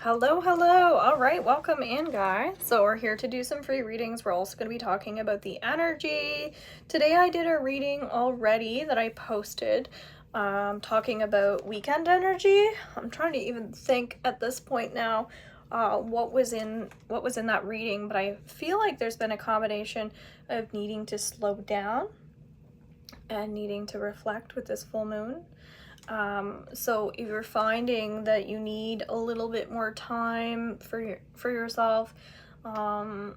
Hello, hello. All right, welcome in, guys. So we're here to do some free readings. We're also going to be talking about the energy. Today I did a reading already that I posted, talking about weekend energy. I'm trying to even think at this point now what was in that reading, but I feel like there's been a combination of needing to slow down and needing to reflect with this full moon. So if you're finding that you need a little bit more time for yourself, and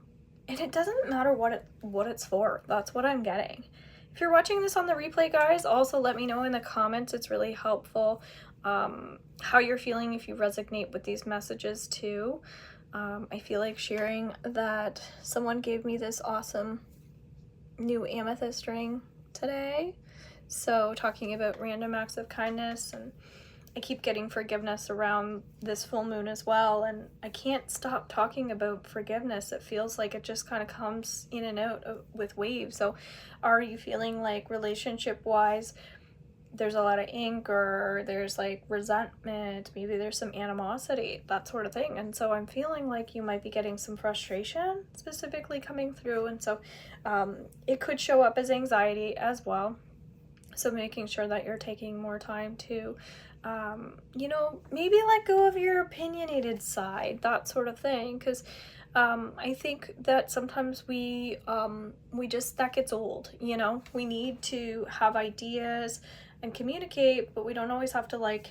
it doesn't matter what it's for. That's what I'm getting. If you're watching this on the replay, guys, also let me know in the comments. It's really helpful how you're feeling, if you resonate with these messages too. I feel like sharing that someone gave me this awesome new amethyst ring today. So talking about random acts of kindness, and I keep getting forgiveness around this full moon as well, and I can't stop talking about forgiveness. It feels like it just kind of comes in and out with waves. So are you feeling like relationship wise there's a lot of anger, there's like resentment, maybe there's some animosity, that sort of thing? And so I'm feeling like you might be getting some frustration specifically coming through, and so it could show up as anxiety as well. So making sure that you're taking more time to, maybe let go of your opinionated side, that sort of thing. Because I think that sometimes we just, that gets old, we need to have ideas and communicate, but we don't always have to like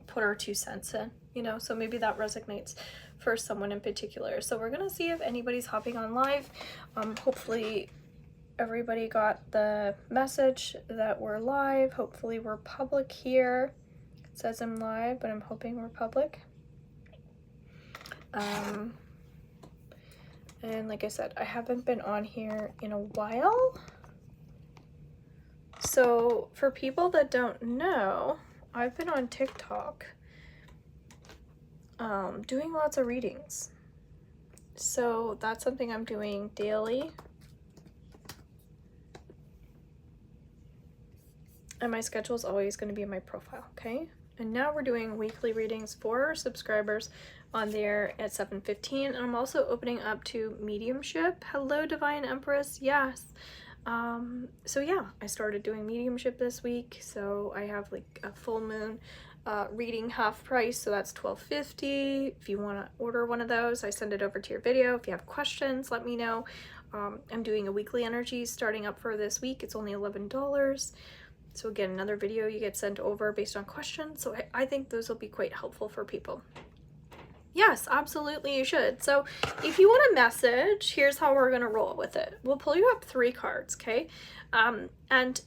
put our 2 cents in, so maybe that resonates for someone in particular. So we're gonna see if anybody's hopping on live. Hopefully everybody got the message that we're live. Hopefully we're public here. It says I'm live, but I'm hoping we're public. And like I said, I haven't been on here in a while. So for people that don't know, I've been on TikTok doing lots of readings. So that's something I'm doing daily. And my schedule is always going to be in my profile, okay? And now we're doing weekly readings for our subscribers on there at 7:15. And I'm also opening up to mediumship. Hello, Divine Empress. Yes. So yeah, I started doing mediumship this week. So I have like a full moon reading half price. So that's $12.50. If you want to order one of those, I send it over to your video. If you have questions, let me know. I'm doing a weekly energy starting up for this week. It's only $11. So again, another video you get sent over based on questions. So I think those will be quite helpful for people. Yes, absolutely you should. So if you want a message, here's how we're going to roll with it. We'll pull you up 3 cards, okay? And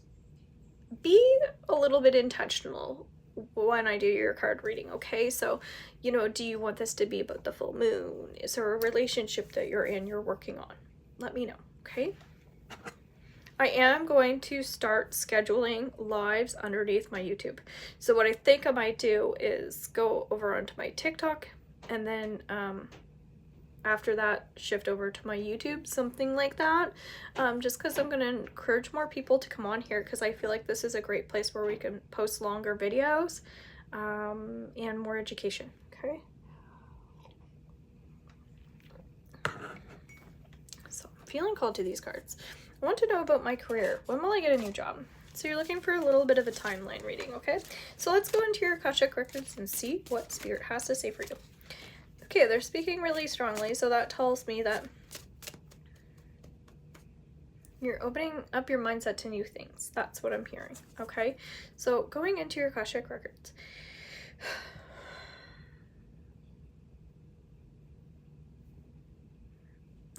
be a little bit intentional when I do your card reading, okay? So, do you want this to be about the full moon? Is there a relationship that you're working on? Let me know, okay? I am going to start scheduling lives underneath my YouTube. So what I think I might do is go over onto my TikTok, and then after that shift over to my YouTube, something like that. Just because I'm going to encourage more people to come on here, because I feel like this is a great place where we can post longer videos and more education, okay? So I'm feeling called to these cards. I want to know about my career. When will I get a new job? So you're looking for a little bit of a timeline reading, okay? So let's go into your Akashic Records and see what Spirit has to say for you. Okay, they're speaking really strongly, so that tells me that you're opening up your mindset to new things. That's what I'm hearing, okay? So going into your Akashic Records.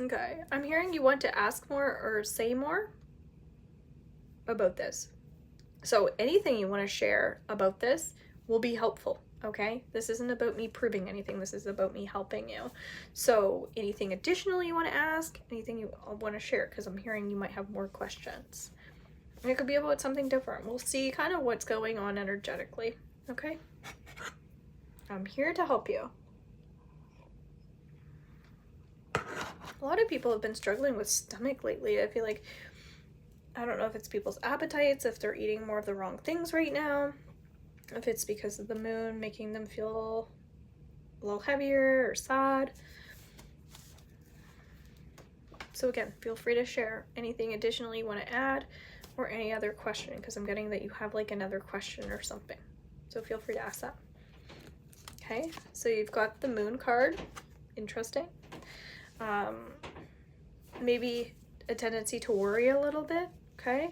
Okay, I'm hearing you want to ask more or say more about this. So anything you want to share about this will be helpful, okay? This isn't about me proving anything. This is about me helping you. So anything additional you want to ask, anything you want to share, because I'm hearing you might have more questions. And it could be about something different. We'll see kind of what's going on energetically, okay? I'm here to help you. A lot of people have been struggling with stomach lately. I feel like, I don't know if it's people's appetites, if they're eating more of the wrong things right now, if it's because of the moon making them feel a little heavier or sad. So again, feel free to share anything additionally you want to add or any other question, because I'm getting that you have like another question or something. So feel free to ask that. Okay, so you've got the Moon card. Interesting. Maybe a tendency to worry a little bit, okay?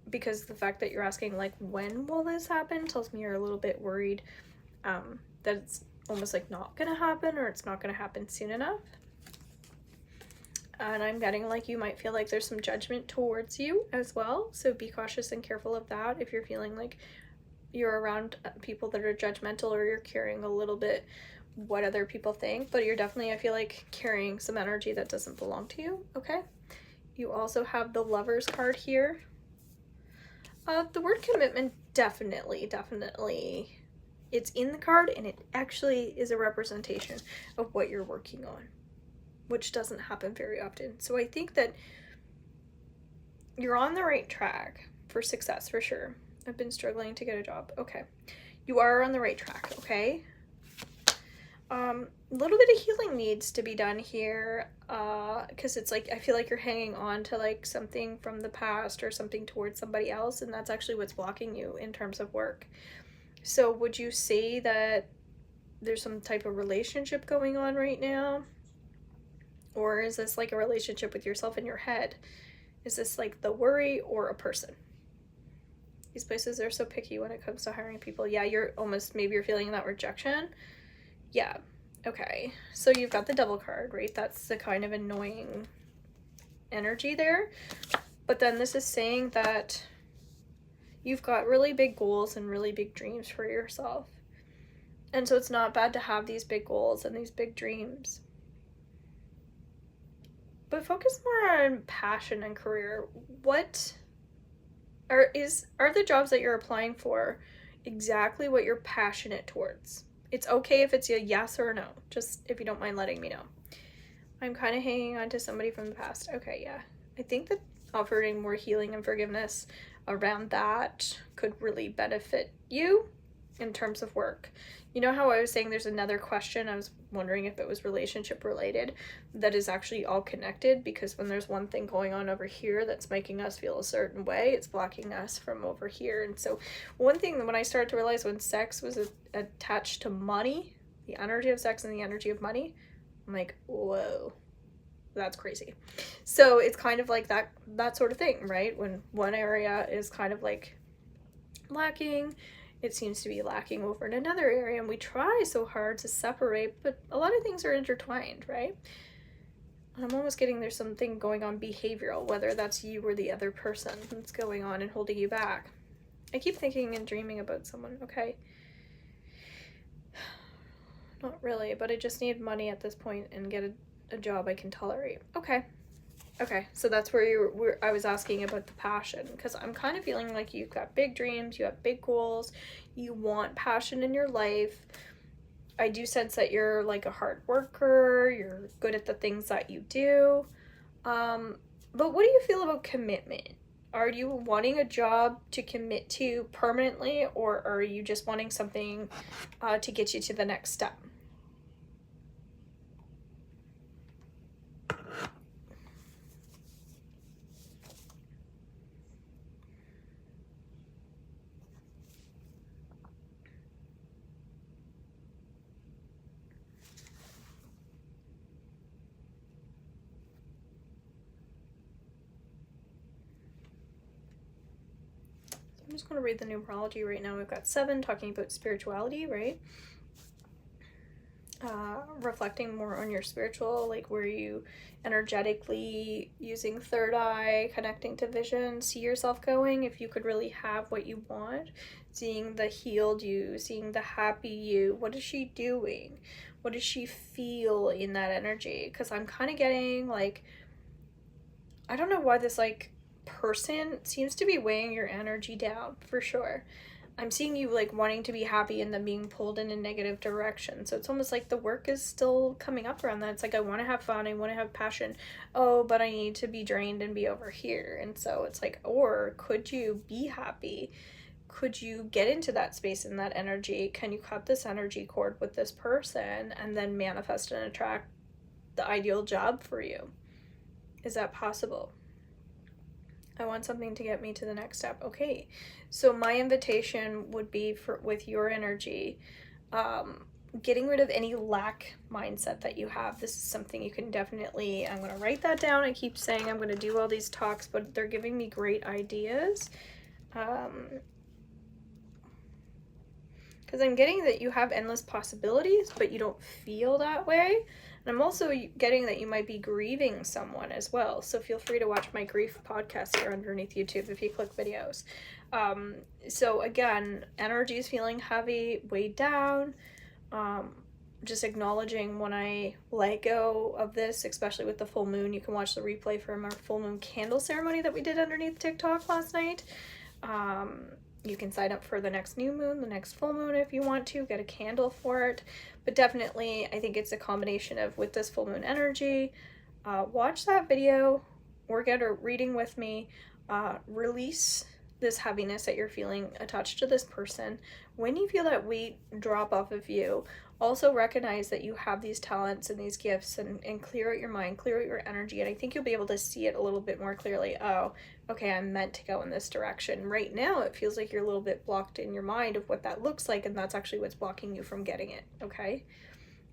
Because the fact that you're asking like when will this happen tells me you're a little bit worried that it's almost like not gonna happen, or it's not gonna happen soon enough. And I'm getting like you might feel like there's some judgment towards you as well, so be cautious and careful of that if you're feeling like you're around people that are judgmental, or you're carrying a little bit what other people think. But you're definitely, I feel like, carrying some energy that doesn't belong to you. Okay, you also have the Lovers card here. The word commitment, definitely it's in the card, and it actually is a representation of what you're working on, which doesn't happen very often. So I think that you're on the right track for success for sure. I've been struggling to get a job. Okay, you are on the right track. Okay, a little bit of healing needs to be done here, because it's like I feel like you're hanging on to like something from the past or something towards somebody else, and that's actually what's blocking you in terms of work. So would you say that there's some type of relationship going on right now? Or is this like a relationship with yourself in your head? Is this like the worry or a person? These places are so picky when it comes to hiring people. Yeah, you're almost, maybe you're feeling that rejection. Yeah, okay. So you've got the Devil card, right? That's the kind of annoying energy there. But then this is saying that you've got really big goals and really big dreams for yourself. And so it's not bad to have these big goals and these big dreams. But focus more on passion and career. What are the jobs that you're applying for exactly what you're passionate towards? It's okay if it's a yes or a no, just if you don't mind letting me know. I'm kind of hanging on to somebody from the past. Okay, yeah. I think that offering more healing and forgiveness around that could really benefit you in terms of work. You know how I was saying there's another question? I was wondering if it was relationship related, that is actually all connected, because when there's one thing going on over here that's making us feel a certain way, it's blocking us from over here. And so one thing, when I started to realize when sex was attached to money, the energy of sex and the energy of money, I'm like, whoa, that's crazy. So it's kind of like that sort of thing, right? When one area is kind of like lacking, it seems to be lacking over in another area, and we try so hard to separate, but a lot of things are intertwined, right? And I'm almost getting there's something going on behavioral, whether that's you or the other person that's going on and holding you back. I keep thinking and dreaming about someone. Okay, not really, but I just need money at this point and get a job I can tolerate. Okay, so that's where I was asking about the passion, because I'm kind of feeling like you've got big dreams, you have big goals, you want passion in your life. I do sense that you're like a hard worker, you're good at the things that you do. But what do you feel about commitment? Are you wanting a job to commit to permanently, or are you just wanting something to get you to the next step? I'm just going to read the numerology right now. We've got 7 talking about spirituality, right? Reflecting more on your spiritual, like where you energetically using third eye, connecting to vision, see yourself going, if you could really have what you want, seeing the healed you, seeing the happy you. What is she doing? What does she feel in that energy? Because I'm kind of getting like, I don't know why this like person seems to be weighing your energy down for sure. I'm seeing you like wanting to be happy and then being pulled in a negative direction. So it's almost like the work is still coming up around that. It's like, I want to have fun, I want to have passion. Oh, but I need to be drained and be over here. And so it's like, or could you be happy? could you get into that space and that energy? Can you cut this energy cord with this person and then manifest and attract the ideal job for you? Is that possible? I want something to get me to the next step. Okay, so my invitation would be with your energy, getting rid of any lack mindset that you have. This is something you can definitely, I'm going to write that down. I keep saying I'm going to do all these talks, but they're giving me great ideas. Because I'm getting that you have endless possibilities, but you don't feel that way. And I'm also getting that you might be grieving someone as well. So feel free to watch my grief podcast here underneath YouTube if you click videos. So again, energy is feeling heavy, weighed down. Just acknowledging when I let go of this, especially with the full moon. You can watch the replay from our full moon candle ceremony that we did underneath TikTok last night. You can sign up for the next new moon, the next full moon if you want to, get a candle for it. But definitely, I think it's a combination of, with this full moon energy, watch that video or get a reading with me, release this heaviness that you're feeling attached to this person. When you feel that weight drop off of you, also recognize that you have these talents and these gifts, and clear out your mind, clear out your energy, and I think you'll be able to see it a little bit more clearly. Oh, okay, I'm meant to go in this direction. Right now, it feels like you're a little bit blocked in your mind of what that looks like, and that's actually what's blocking you from getting it, okay?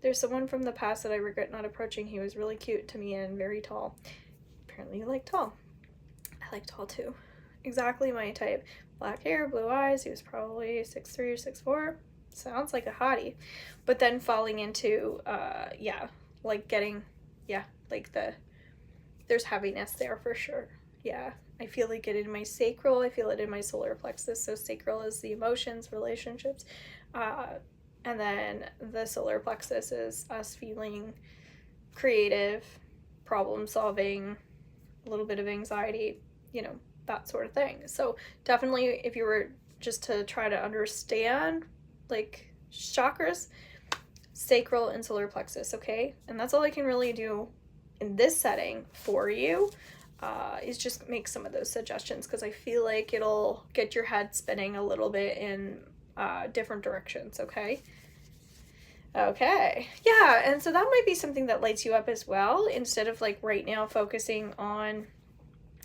There's someone from the past that I regret not approaching. He was really cute to me and very tall. Apparently you like tall. I like tall too. Exactly my type. Black hair, blue eyes. He was probably 6'3" or 6'4". Sounds like a hottie. But then falling into, like getting, like there's heaviness there for sure. Yeah, I feel like it in my sacral. I feel it in my solar plexus. So sacral is the emotions, relationships. And then the solar plexus is us feeling creative, problem solving, a little bit of anxiety, that sort of thing. So definitely, if you were just to try to understand like chakras, sacral and solar plexus, okay? And that's all I can really do in this setting for you, is just make some of those suggestions, because I feel like it'll get your head spinning a little bit in different directions, okay? Okay, yeah, and so that might be something that lights you up as well, instead of like right now focusing on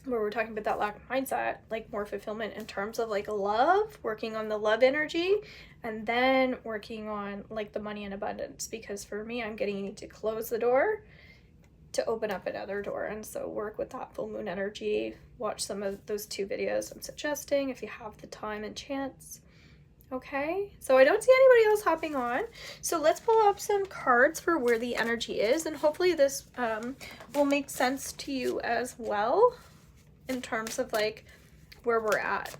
where we're talking about that lack of mindset, like more fulfillment in terms of like love, working on the love energy, and then working on like the money and abundance. Because for me, I'm getting, you need to close the door to open up another door. And so work with that full moon energy. Watch some of those 2 videos I'm suggesting if you have the time and chance. Okay, so I don't see anybody else hopping on. So let's pull up some cards for where the energy is, and hopefully this will make sense to you as well in terms of like where we're at.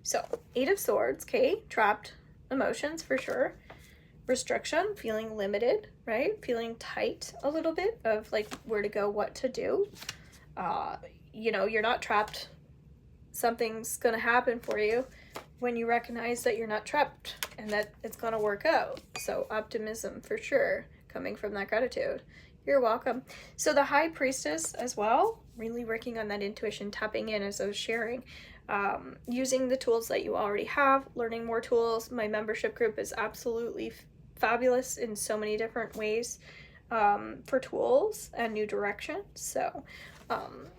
So 8 of Swords, okay, trapped emotions for sure. Restriction, feeling limited, right? Feeling tight a little bit of like where to go, what to do. You're not trapped. Something's gonna happen for you when you recognize that you're not trapped and that it's gonna work out. So optimism for sure, coming from that gratitude. You're welcome. So the High Priestess as well, really working on that intuition, tapping in as I was sharing, using the tools that you already have, learning more tools. My membership group is absolutely fabulous in so many different ways for tools and new directions. So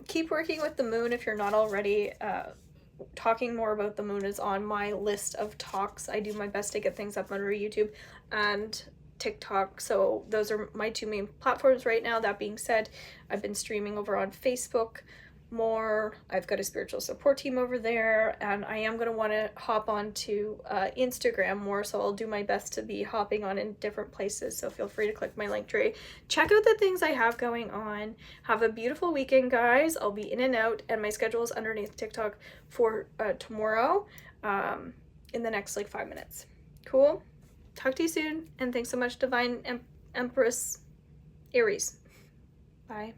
keep working with the moon if you're not already. Talking more about the moon is on my list of talks. I do my best to get things up under YouTube and TikTok, so those are my 2 main platforms right now. That being said, I've been streaming over on Facebook more. I've got a spiritual support team over there, and I am going to want to hop on to Instagram more, so I'll do my best to be hopping on in different places. So feel free to click my link tree, check out the things I have going on. Have a beautiful weekend, guys. I'll be in and out, and my schedule is underneath TikTok for tomorrow in the next like 5 minutes. Cool. Talk to you soon, and thanks so much, Divine Empress Aries. Bye.